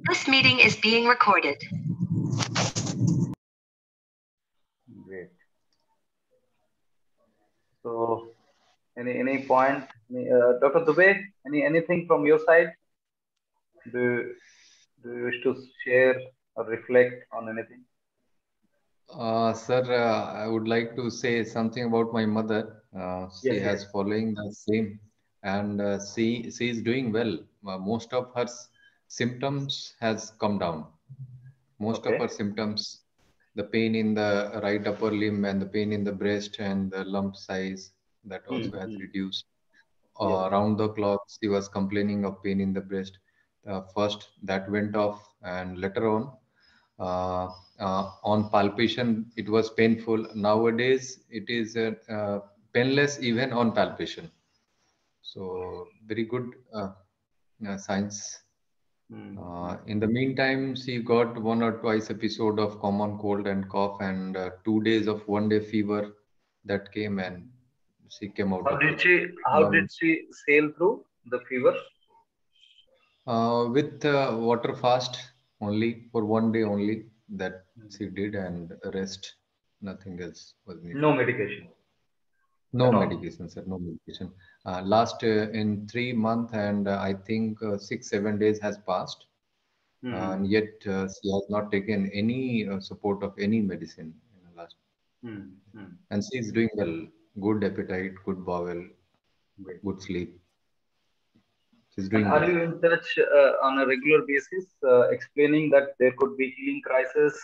This meeting is being recorded. Great. So, any point, Dr. Dubey? Anything from your side? Do you wish to share or reflect on anything? Sir, I would like to say something about my mother. She Yes, yes. has following the same, and she is doing well. Most of her symptoms has come down. Most of her Okay. symptoms, the pain in the right upper limb and the pain in the breast and the lump size, that also has Hmm. reduced. Yes. Round the clock, she was complaining of pain in the breast. First, that went off, and later uh, on palpation, it was painful. Nowadays, it is painless even on palpation. So, very good signs. Hmm. In the meantime, she got one or twice episode of common cold and cough, and 2 days of 1 day fever that came, and she came out How of did it. she? How Now, did she sail through the fever? with water fast only for 1 day only that Hmm. she did, and rest, nothing else was needed. No medication No at all. medication, sir. No medication. Last in 3 months, and I think 6 7 days has passed, Hmm. and yet she has not taken any support of any medicine in the last. Hmm. Hmm. And she is doing well. Good appetite, good bowel, Great. good sleep. She's And doing are well. you in touch on a regular basis, explaining that there could be healing crises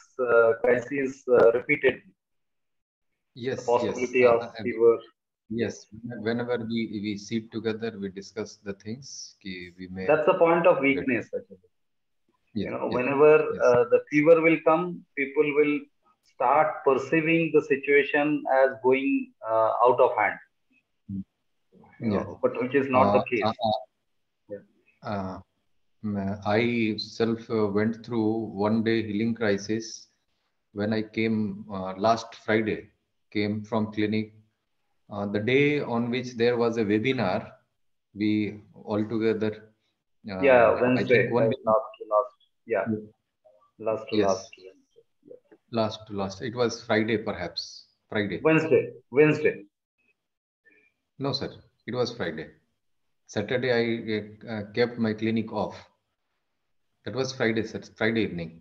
repeatedly, the Yes, yes, possibility of fever? Yes, yes. Whenever we sit together, we discuss the things we may that's the point of get. weakness, actually. Yes, yes, Whenever yes. the fever will come, people will start perceiving the situation as going out of hand, Mm. Yeah. but which is not Uh, the uh, case. Yeah. uh, I self went through 1 day healing crisis when I came last Friday. Came from clinic. The day on which there was a webinar, we all together. Yeah, I Wednesday, think one right? week. Yeah, last to last Yes, Wednesday. Yeah. last to last. It was Friday, perhaps. Friday. Wednesday. No, sir. It was Friday. Saturday, I kept my clinic off. That was Friday, sir. Friday evening.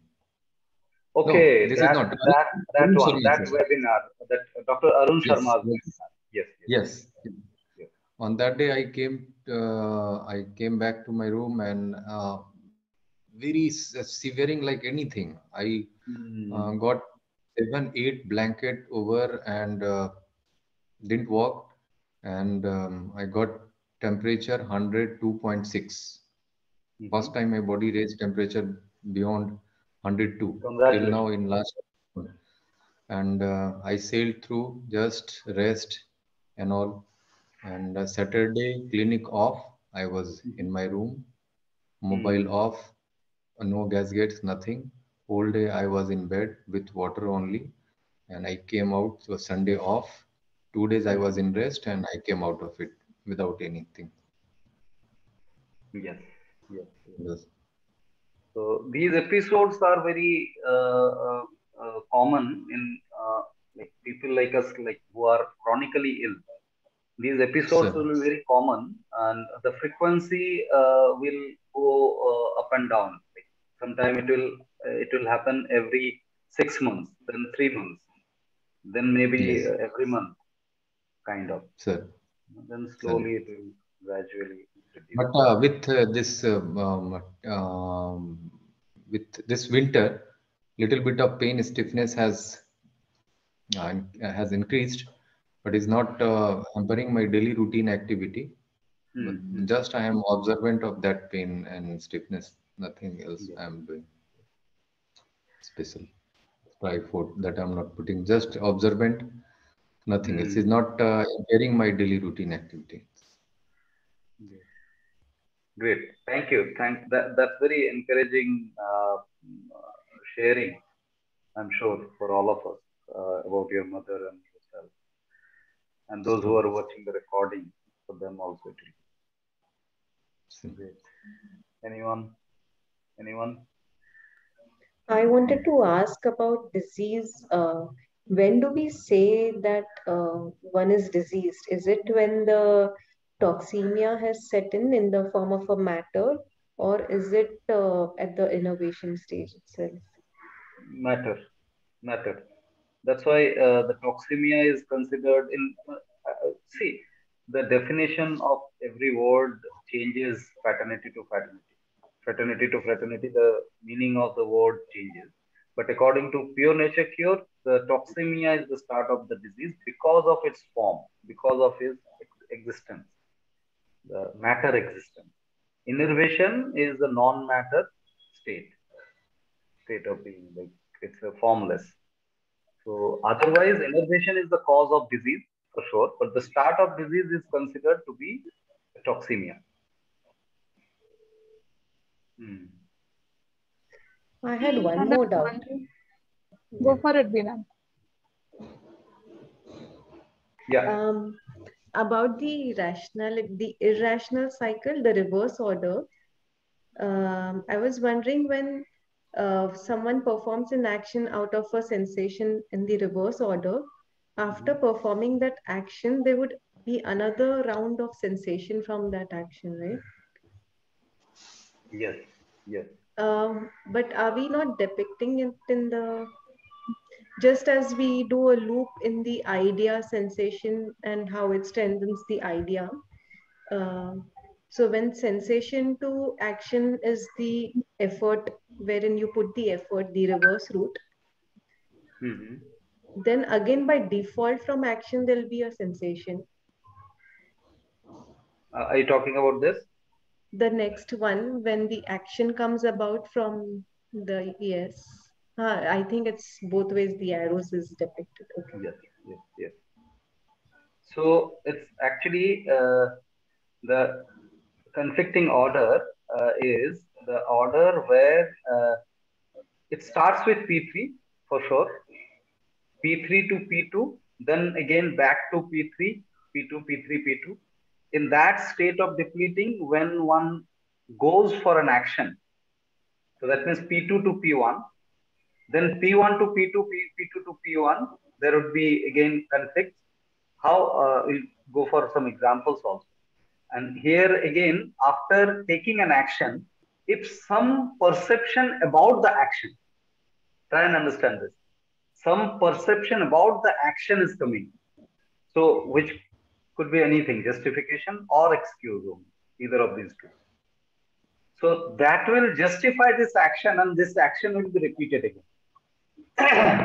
No, Okay, this is not. that Arun one, Sharma, that sir. webinar, that Dr. Arun Yes, Sharma's yes, webinar. Yes, yes, yes. yes. On that day, I came back to my room, and very severing like anything. I Hmm. got 7 8 blanket over, and didn't walk, and I got temperature 102.6. First Hmm. time my body raised temperature beyond 102 till now Congratulations. in last month. And I sailed through, just rest and all. And Saturday clinic off. I was in Hmm. my room, mobile Hmm. off, no gas gates, nothing. Whole day I was in bed with water only, and I came out. So Sunday off. 2 days I was Hmm. in rest, and I came out of it without anything. Yes, yes, yes. Yes. So these episodes are very common in like people like us, like who are chronically ill. These episodes Sir. will be very common, and the frequency will go up and down. Like sometime it will happen every 6 months, then 3 months, then maybe Yes. every month, kind of. Sir. Then Sir. slowly it will gradually But reduce. with this with this winter, little bit of pain stiffness has increased, but is not hampering my daily routine activity. But Hmm. Hmm. just I am observant of that pain and stiffness. Nothing else Yes. I am doing special. Try for that I'm not putting. Just observant. Nothing else. Is Hmm. not impairing my daily routine activity. Yes. Great. Thank you. That's very encouraging sharing, I'm sure, for all of us about your mother and yourself, and those who So, are watching the recording, for them also it will so be great. Anyone? Anyone? I wanted to ask about disease. When do we say that one is diseased? Is it when the toxemia has set in the form of a matter, or is it at the innovation stage itself? Matter, matter. That's why the toxemia is considered in. See, the definition of every word changes fraternity to fraternity. Fraternity to fraternity, the meaning of the word changes. But according to pure nature cure, the toxemia is the start of the disease because of its form, because of its existence, the matter existence. Innervation is the non-matter state, state of being, like it's a formless. So otherwise, innervation is the cause of disease for sure, but the start of disease is considered to be toxemia. Hmm. I had one And more doubt. go for it, Bina. Yeah. About the irrational cycle, the reverse order. I was wondering when someone performs an action out of a sensation in the reverse order, after performing that action, there would be another round of sensation from that action, right? Yes. Yes. But are we not depicting it in the just as we do a loop in the idea sensation and how it strengthens the idea? Uh, so when sensation to action is the effort, wherein you put the effort, the reverse route, Hmm. then again by default from action there'll be a sensation. Are you talking about this? The next one, when the action comes about from the yes, I think it's both ways the arrows is depicted. Okay. Yes. Yes. Yes. So it's actually the conflicting order is the order where it starts with P3 for sure, P3 to P2, then again back to P3, P2, P3, P2. In that state of depleting, when one goes for an action, so that means P2 to P1, then P1 to P2, P2 to P1, there would be again conflicts. How we'll go for some examples also. And here again, after taking an action, if some perception about the action, try and understand this. Some perception about the action is coming. So, which could be anything, justification or excuse, either of these two. So that will justify this action, and this action will be repeated again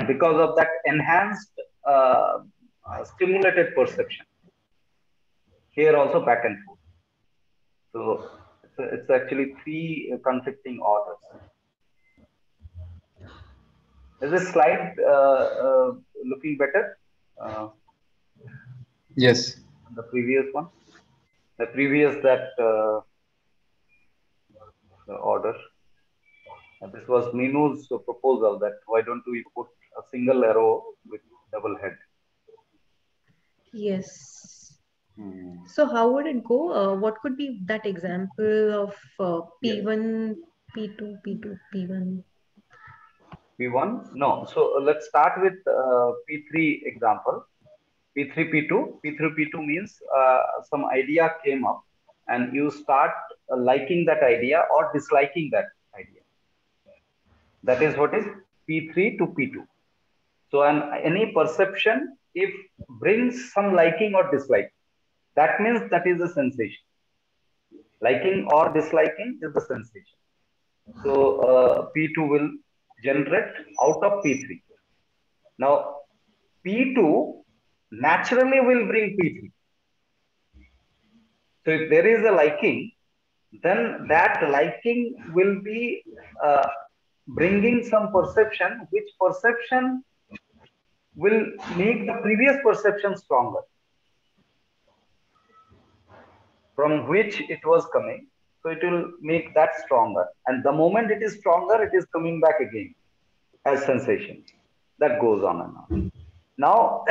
because of that enhanced stimulated perception. Here also back and forth. So it's actually three conflicting orders. Is this slide looking better? Yes. The previous one, the previous that the order. And this was Minu's proposal that why don't we put a single arrow with double head? Yes. Hmm. So how would it go? What could be that example of Yes. P1, P2, P2, P1? P1? No. So let's start with P3 example. P3, P2. P3, P2 means some idea came up and you start liking that idea or disliking that idea. That is what is P3 to P2. So any perception, if brings some liking or dislike, that means that is a sensation. Liking or disliking is the sensation. So P2 will generate out of P3. Now P2 naturally will bring P3. So if there is a liking, then that liking will be bringing some perception, which perception will make the previous perception stronger, from which it was coming. So it will make that stronger. And the moment it is stronger, it is coming back again as sensation. That goes on and on. Now,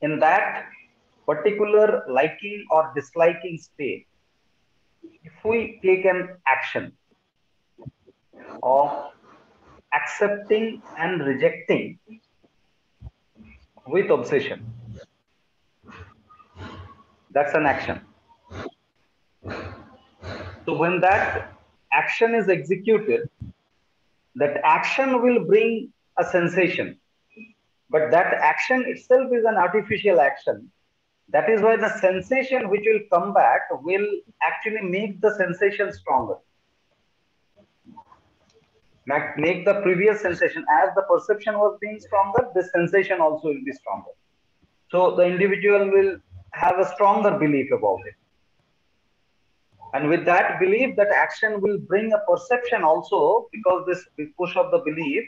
in that particular liking or disliking state, if we take an action of accepting and rejecting with obsession. That's an action. So when that action is executed, that action will bring a sensation. But that action itself is an artificial action. That is why the sensation which will come back will actually make the sensation stronger. Make the previous sensation, as the perception was being stronger, the sensation also will be stronger. So the individual will have a stronger belief about it. And with that belief, that action will bring a perception also, because this push of the belief,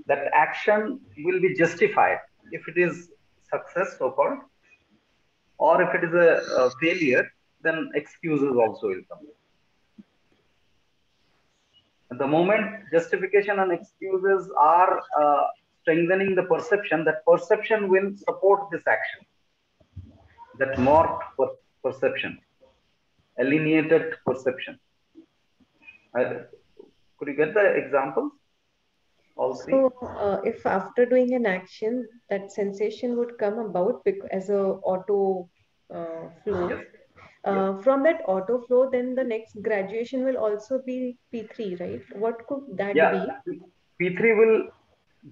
that action will be justified if it is success, so-called, or if it is a failure, then excuses also will come. At the moment justification and excuses are strengthening the perception, that perception will support this action. That morphed perception, alienated perception. Could you get the examples? All three? So if after doing an action, that sensation would come about as a auto flow. Yes. From that auto flow, then the next graduation will also be P3, right? What could that be? P3 will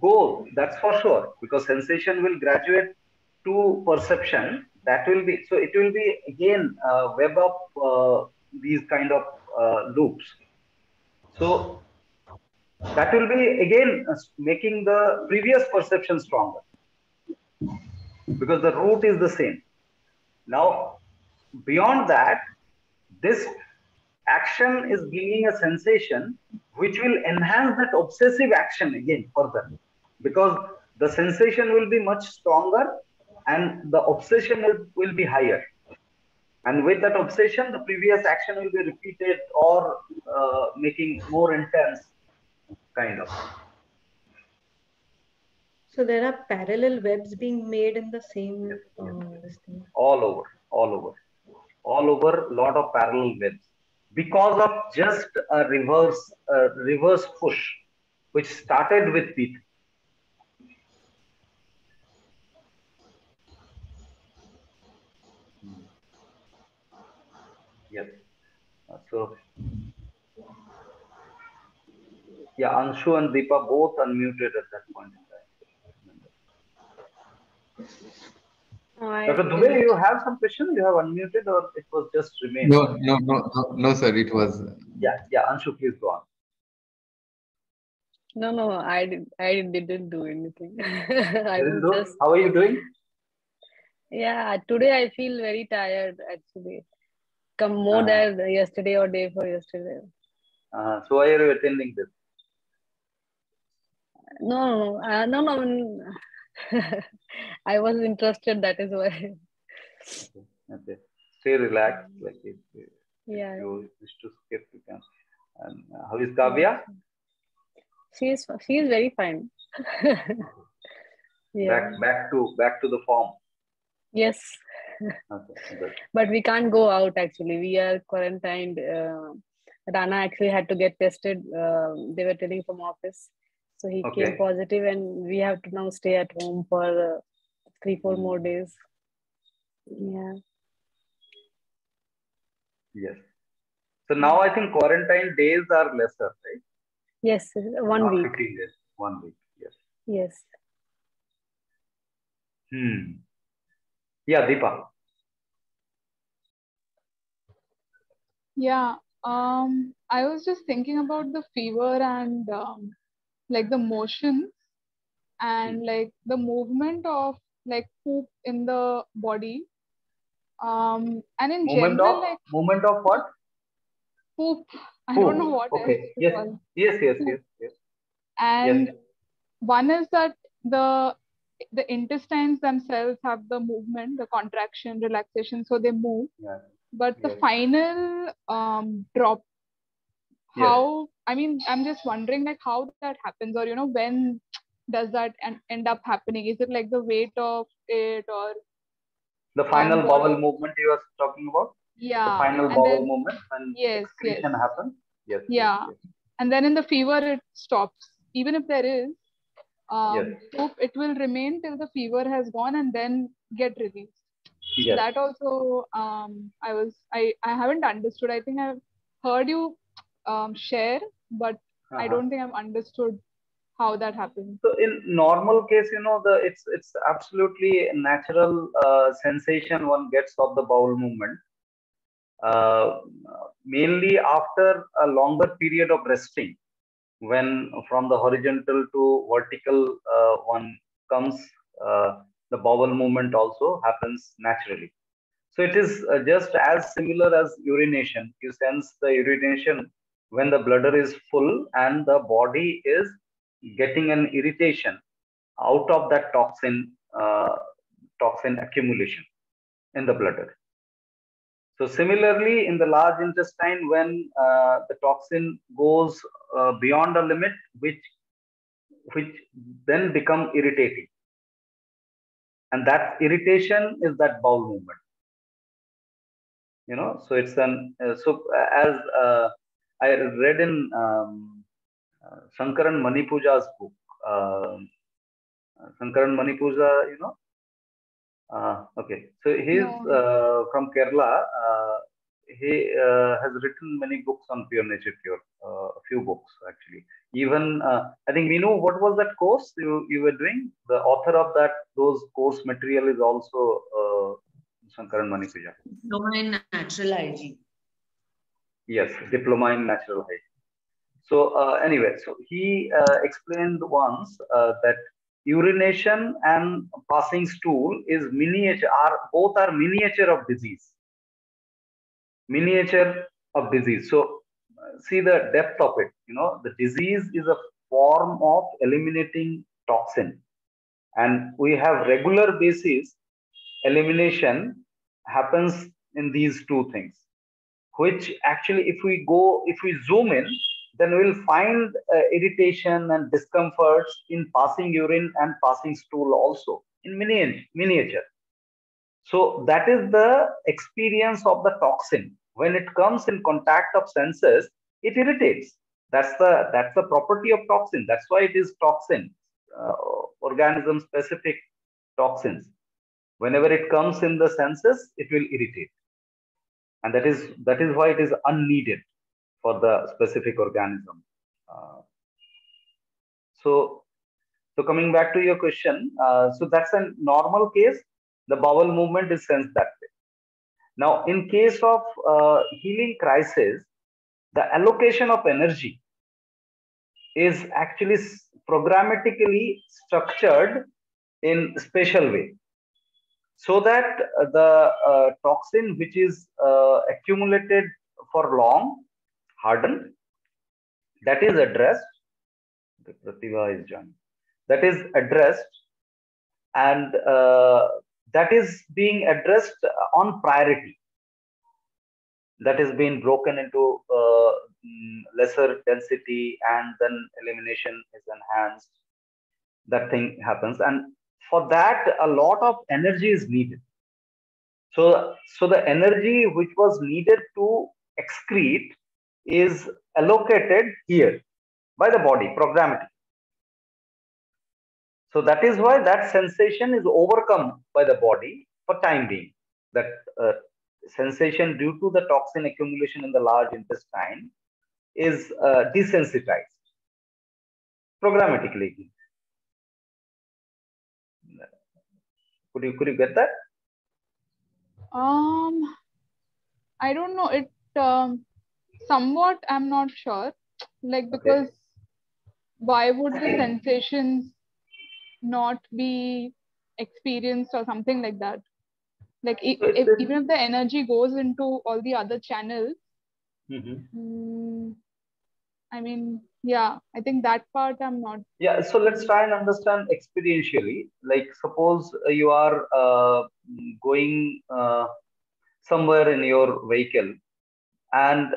go, that's for sure, because sensation will graduate to perception. That will be, so it will be again a web of these kind of loops. So that will be again making the previous perception stronger, because the root is the same. Now, beyond that, this action is giving a sensation which will enhance that obsessive action again further, because the sensation will be much stronger and the obsession will be higher. And with that obsession, the previous action will be repeated or making more intense, kind of. So there are parallel webs being made in the same this thing. All over, lot of parallel webs, because of just a reverse push, which started with P3. Yes. So, yeah, Anshu and Deepa both unmuted at that point in time. Dr. Dubey, you have some question? You have unmuted, or it was just remained? No, sir. It was. Yeah. Anshu, please go on. No, I didn't do anything. How are you doing? Yeah, today I feel very tired actually. Come more than yesterday or day for yesterday. So why are you attending this? No. I was interested, that is why. Okay. Stay relaxed. Like if you wish to skip, you can. And how is Kavya? She is very fine. Yeah. Back to the form. Yes. Okay, good. But we can't go out actually. We are quarantined. Rana actually had to get tested. They were telling from office. So he came positive, and we have to now stay at home for 3-4 more days. Yeah. Yes. So now I think quarantine days are lesser, right? Yes, 1 week. 15 days. 1 week. Yes. Yes. Yeah, Deepa. Yeah. I was just thinking about the fever and like the motion and like the movement of like poop in the body. And in general, like movement of what? Poop. I don't know what else to call. Yes. And one is that the intestines themselves have the movement, the contraction, relaxation, so they move. Yeah. But the final drop, how, I mean, I'm just wondering like how that happens, or when does that end up happening? Is it like the weight of it, or the final bowel movement you are talking about? Yeah. The final bowel movement when excretion happens? Yes. Yeah. And then in the fever it stops even if there is, Yes. so it will remain till the fever has gone and then get released. Yes. That also, I haven't understood. I think I've heard you share, but I don't think I've understood how that happens. So in normal case, it's absolutely natural sensation one gets of the bowel movement. Mainly after a longer period of resting, when from the horizontal to vertical one comes, the bowel movement also happens naturally. So it is just as similar as urination. You sense the urination when the bladder is full and the body is getting an irritation out of that toxin accumulation in the bladder. So similarly, in the large intestine, when the toxin goes beyond a limit, which then become irritating, and that irritation is that bowel movement. So it's as I read in Shankaran Manipuja's book, Shankaran Manipuja, okay. So he's from Kerala. He has written many books on pure nature cure, a few books actually. Even I think we know what was that course you were doing. The author of those course material is also Shankaran Manipuja. Diploma in natural hygiene. Yes, diploma in natural hygiene. So anyway, so he explained once that urination and passing stool is both are miniature of disease. Miniature of disease. So see the depth of it. The disease is a form of eliminating toxin, and we have regular basis elimination happens in these two things, which actually if we zoom in, then we'll find irritation and discomforts in passing urine and passing stool also in miniature. So that is the experience of the toxin. When it comes in contact of senses, it irritates. That's the property of toxin. That's why it is toxin, organism specific toxins. Whenever it comes in the senses, it will irritate. And that is why it is unneeded for the specific organism. So coming back to your question, so that's a normal case. The bowel movement is sensed that way. Now, in case of healing crisis, the allocation of energy is actually programmatically structured in special way, so that the toxin which is accumulated for long, hardened, that is addressed. The Pratibha is joining. That is addressed, and that is being addressed on priority. That is being broken into lesser density, and then elimination is enhanced. That thing happens, and for that a lot of energy is needed. So the energy which was needed to excrete is allocated here by the body programmatically. So that is why that sensation is overcome by the body for time being. That sensation due to the toxin accumulation in the large intestine is desensitized programmatically. Could you get that? I don't know. It somewhat, I'm not sure. Like, because why would the sensations not be experienced or something like that? Like, even if the energy goes into all the other channels, I mean, yeah, I think that part I'm not. Yeah, so let's try and understand experientially. Like, suppose you are going somewhere in your vehicle, and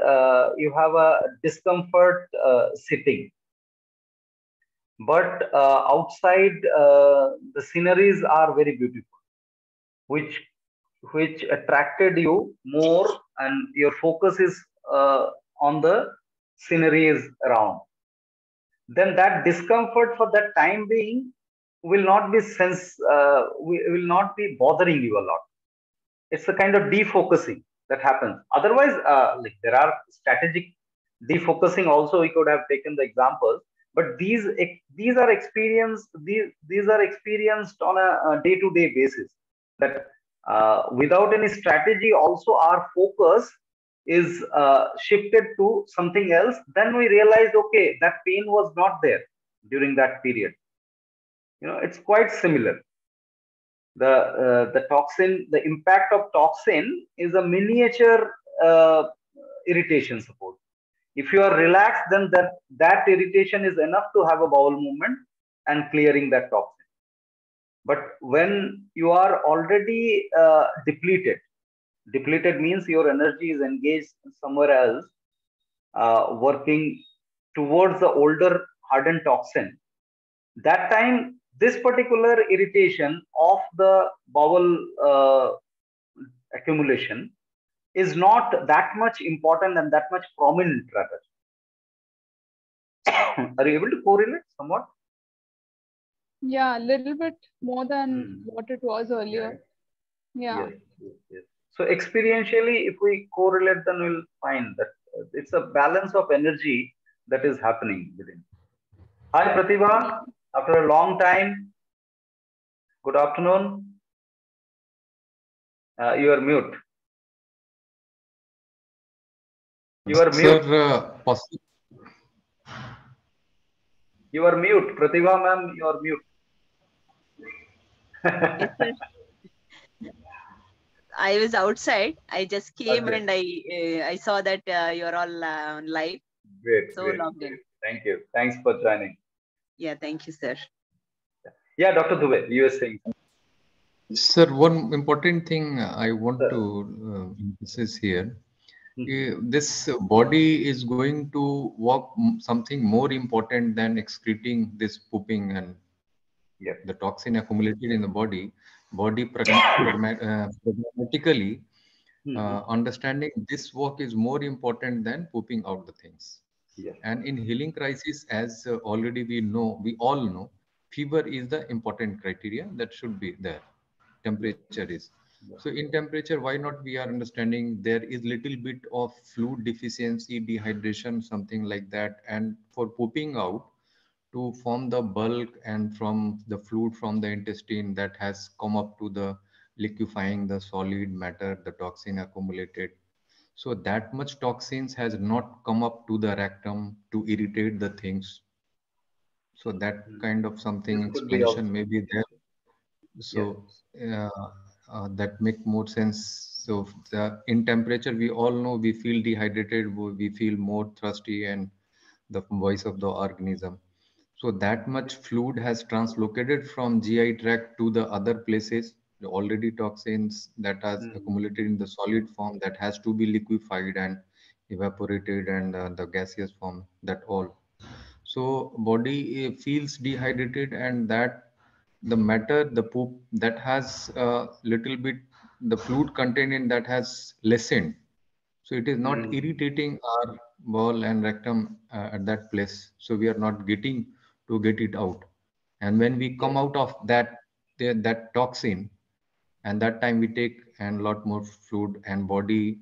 you have a discomfort sitting, but outside the sceneries are very beautiful, which attracted you more, and your focus is on the sceneries around. then that discomfort for that time being will not be will not be bothering you a lot. It's a kind of defocusing that happens. Otherwise, like there are strategic defocusing also. We could have taken the examples, but these are these are experienced on a day-to-day basis. That without any strategy, also our focus is shifted to something else. Then we realize, okay, that pain was not there during that period. It's quite similar. The toxin, the impact of toxin is a miniature irritation. Suppose if you are relaxed, then that irritation is enough to have a bowel movement and clearing that toxin. But when you are already depleted means your energy is engaged somewhere else, working towards the older hardened toxin. That time, this particular irritation of the bowel accumulation is not that much important and that much prominent, rather. Are you able to correlate somewhat? Yeah, a little bit more than what it was earlier. Yeah. Yes. So experientially, if we correlate, then we'll find that it's a balance of energy that is happening within. Hi, Pratibha. After a long time. Good afternoon. You are mute. You are mute. You are mute. Pratibha ma'am, you are mute. I was outside. I just came and I saw that you're all on live. Great. So great, logged in. Thank you. Thanks for joining. Yeah, thank you, sir. Yeah, Dr. Dubey, you were saying. Sir, one important thing I want to emphasize here. This body is going to work something more important than excreting this pooping and the toxin accumulated in the body. Pragmatically understanding this work is more important than pooping out the things. And in healing crisis, as already we all know, fever is the important criteria that should be there. Temperature is. So in temperature, why not we are understanding there is little bit of fluid deficiency, dehydration, something like that. And for pooping out, to form the bulk and from the fluid from the intestine that has come up to the liquefying the solid matter, the toxin accumulated. So that much toxins has not come up to the rectum to irritate the things. So that kind of something explanation may be there. So that make more sense. So in temperature, we all know we feel dehydrated, we feel more thirsty, and the voice of the organism. So that much fluid has translocated from GI tract to the other places. The already toxins that are accumulated in the solid form that has to be liquefied and evaporated, and the gaseous form, that all. So body feels dehydrated, and that the matter, the poop that has a little bit the fluid contained in that has lessened. So it is not irritating our bowel and rectum at that place. So we are not getting to get it out. And when we come out of that toxin, and that time we take and lot more fluid and body,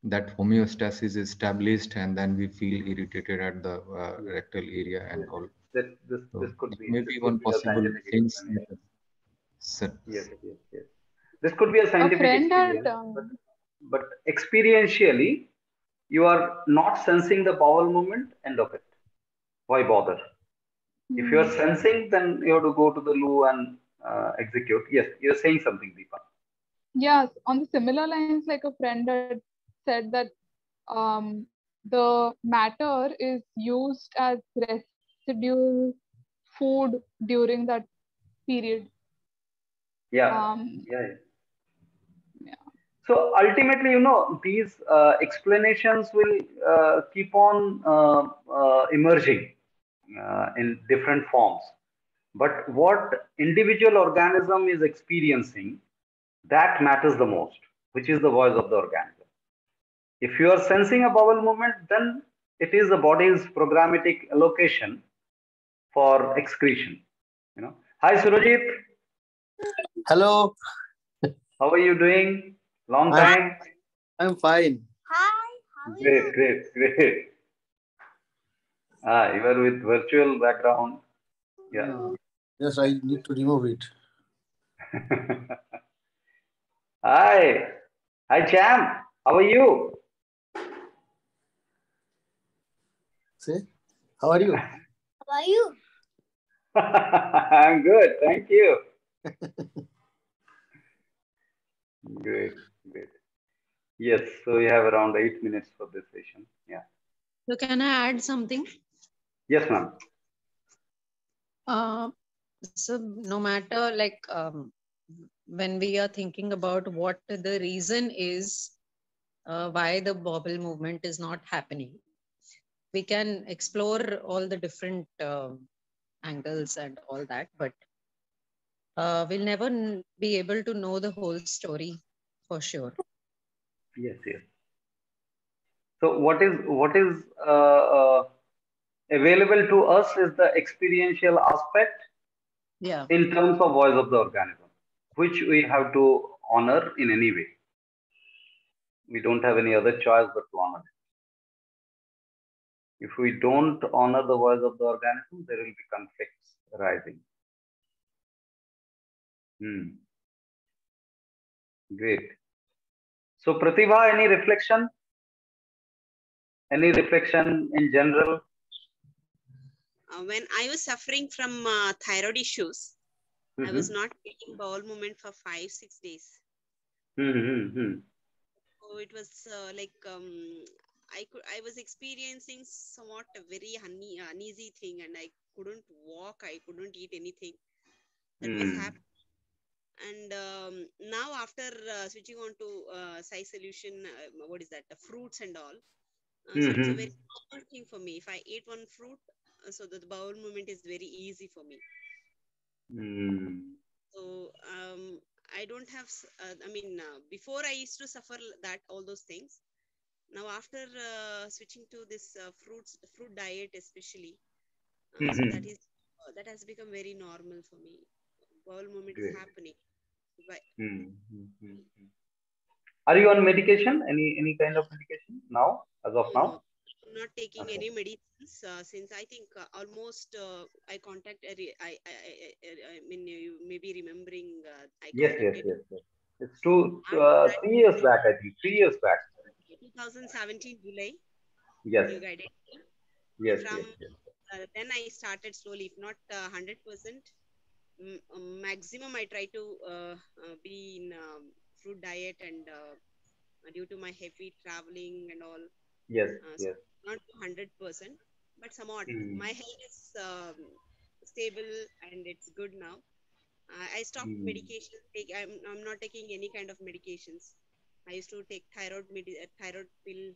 that homeostasis is established, and then we feel irritated at the rectal area and all. This could be maybe one possible things. Yes. This could be a scientific experience, but experientially, you are not sensing the bowel movement. End of it. Why bother? If you are sensing, then you have to go to the loo and execute. Yes, you're saying something, Deepa. Yeah, on the similar lines, like a friend had said that the matter is used as residual food during that period. Yeah. So ultimately, these explanations will keep on emerging in different forms. But what individual organism is experiencing, that matters the most, which is the voice of the organism. If you are sensing a bowel movement, then it is the body's programmatic allocation for excretion. Hi, Surajit. Hello. How are you doing? Long time. I'm fine. Great, great, great. You are with virtual background. Yeah. Yes, I need to remove it. Hi. Hi, Cham. How are you? Say, how are you? How are you? I'm good. Thank you. Great, great. Yes, so we have around 8 minutes for this session. Yeah. So can I add something? Yes, ma'am. So no matter when we are thinking about what the reason is why the bobble movement is not happening, we can explore all the different angles and all that, but we'll never be able to know the whole story for sure. Yes, yes. So what is available to us is the experiential aspect in terms of voice of the organism, which we have to honor in any way. We don't have any other choice but to honor it. If we don't honor the voice of the organism, there will be conflicts arising. Great. So Pratibha, any reflection? Any reflection in general? When I was suffering from thyroid issues, I was not taking bowel movement for 5-6 days. So it was I was experiencing somewhat a very uneasy thing, and I couldn't walk, I couldn't eat anything. That was happening. And now after switching on to Sai Solution, what is that? The fruits and all. So it's a very common thing for me. If I eat one fruit, so the bowel movement is very easy for me. So I don't have, before I used to suffer all those things. Now after switching to this fruit diet especially, so that has become very normal for me. Bowel movement is happening. Are you on medication? Any kind of medication now, as of now? No, I'm not taking any medicines since I think almost I contacted. I mean, you may be remembering. Yes. It's 3 years back, I think. 3 years back. 2017 July. Yes. You guided me. Yes. Then I started slowly, if not 100%. Maximum I try to be in fruit diet, and due to my heavy traveling and all. Yes. Not 100%, but somewhat. My health is stable and it's good now. I stopped medication. I'm not taking any kind of medications. I used to take thyroid pill,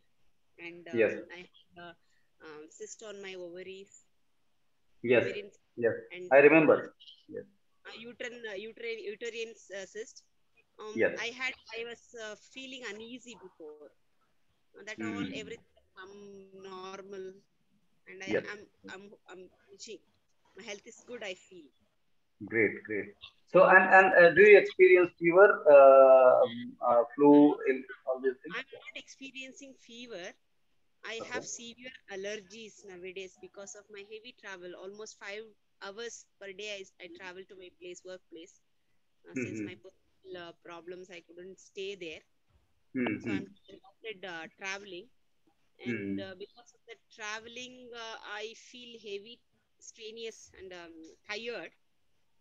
and I have cyst on my ovaries. Yes. And I remember. Yes. Uterine cyst. I was feeling uneasy before. That all everything normal, and I'm reaching. My health is good, I feel. Great. So and do you experience fever, flu, all these things? I'm not experiencing fever. I have severe allergies nowadays because of my heavy travel. Almost 5 hours per day I travel to my workplace. Since my personal problems, I couldn't stay there. So I'm traveling. And because of the traveling, I feel heavy, strenuous, and tired.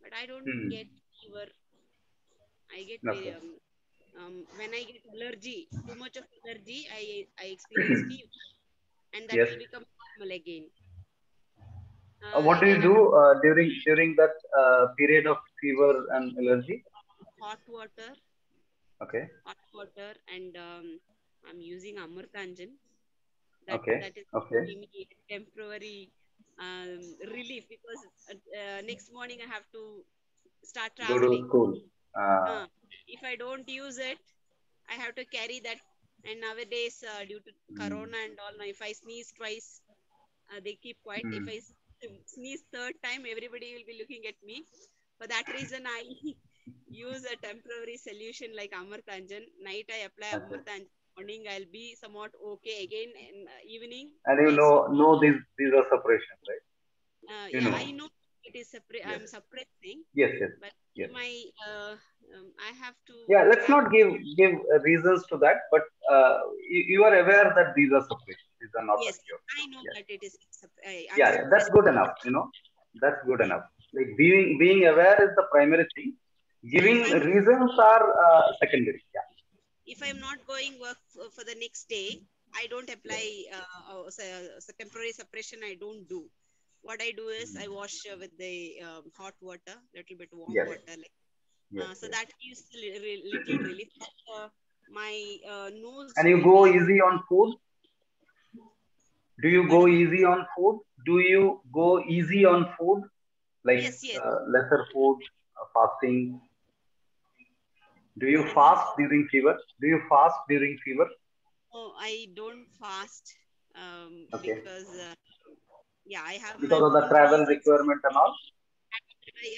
But I don't get fever. I get very, when I get allergy, too much of allergy, I experience fever, and that will become normal again. What do you do during that period of fever and allergy? Hot water. Okay. Hot water, and I'm using Amurtanjan. That is giving me temporary relief, because next morning I have to start traveling. Go to school. If I don't use it, I have to carry that. And nowadays, due to Corona and all, if I sneeze twice, they keep quiet. If I sneeze third time, everybody will be looking at me. For that reason, I use a temporary solution like Amartanjan. Night I apply Amartanjan. Morning I'll be somewhat okay. Again in evening. And you know these are separation, right? Yeah, I know it is separate. Yes. I'm suppressing. Yes, yes. But yes. my I have to. Yeah, let's not give reasons to that, but you are aware that these are separation. These are not. Yes, secure. I know that it is. Yeah, that's good enough. That's good enough. Like being aware is the primary thing. Giving reasons are secondary. Yeah. If I'm not going work for the next day, I don't apply temporary suppression. I don't do. What I do is I wash with the hot water, little bit warm water, like so that gives little relief. My nose. And you go easy on food. Do you go easy on food? Do you go easy on food? Like yes. Lesser food, fasting. Do you fast during fever? Do you fast during fever? Oh, I don't fast because yeah, I have because of the travel requirement and all.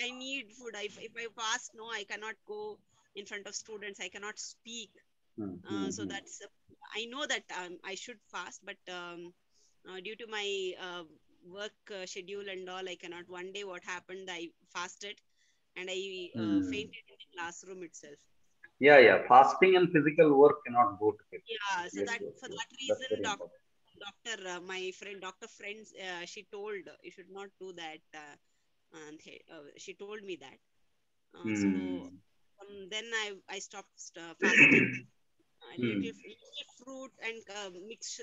I need food. If I fast, no, I cannot go in front of students. I cannot speak. So that's I know that I should fast, but due to my work schedule and all, I cannot. One day, what happened? I fasted and I fainted in the classroom itself. Yeah. Fasting and physical work cannot go together. Yeah. So for that reason, doctor, my friend, Dr. Friends, she told you should not do that. And she told me that. So then I stopped fasting. Little fruit and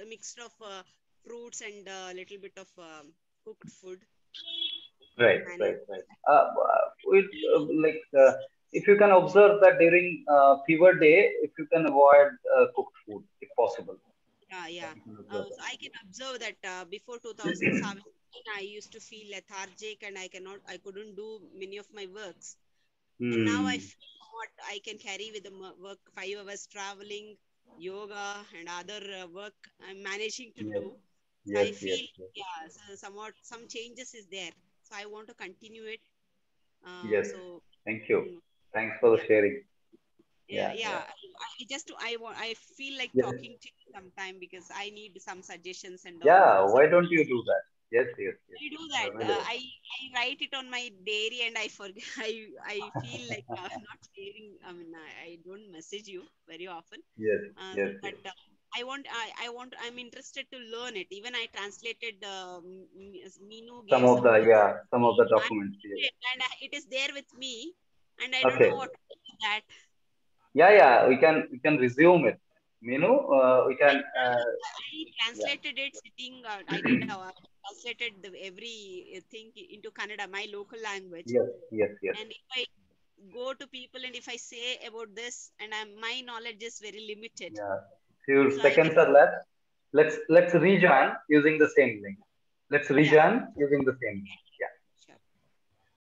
mixture of fruits and a little bit of cooked food. Right. If you can observe that during fever day, if you can avoid cooked food, if possible. Yeah. So I can observe that before 2017, I used to feel lethargic and I couldn't do many of my works. And now I feel what I can carry with the work, 5 hours traveling, yoga and other work I'm managing to do. So I feel, so somewhat some changes is there. So I want to continue it. Yes. So thank you. Thanks for the sharing. I feel like talking to you sometime because I need some suggestions and all. Yeah, why don't you do that? Yes. I do that. I write it on my diary and I forget. I feel like not sharing. I mean, I don't message you very often. Yes. But I'm interested to learn it. Even I translated Minu. Some of the documents. And it is there with me, and I don't know what to do with that. Yeah. We can resume it. Minu, we can. I translated it sitting. I did translated everything into Kannada, my local language. Yes. And if I go to people and if I say about this, and my knowledge is very limited. Yeah. Few seconds are left. Let's rejoin using the same link. Let's rejoin using the same link.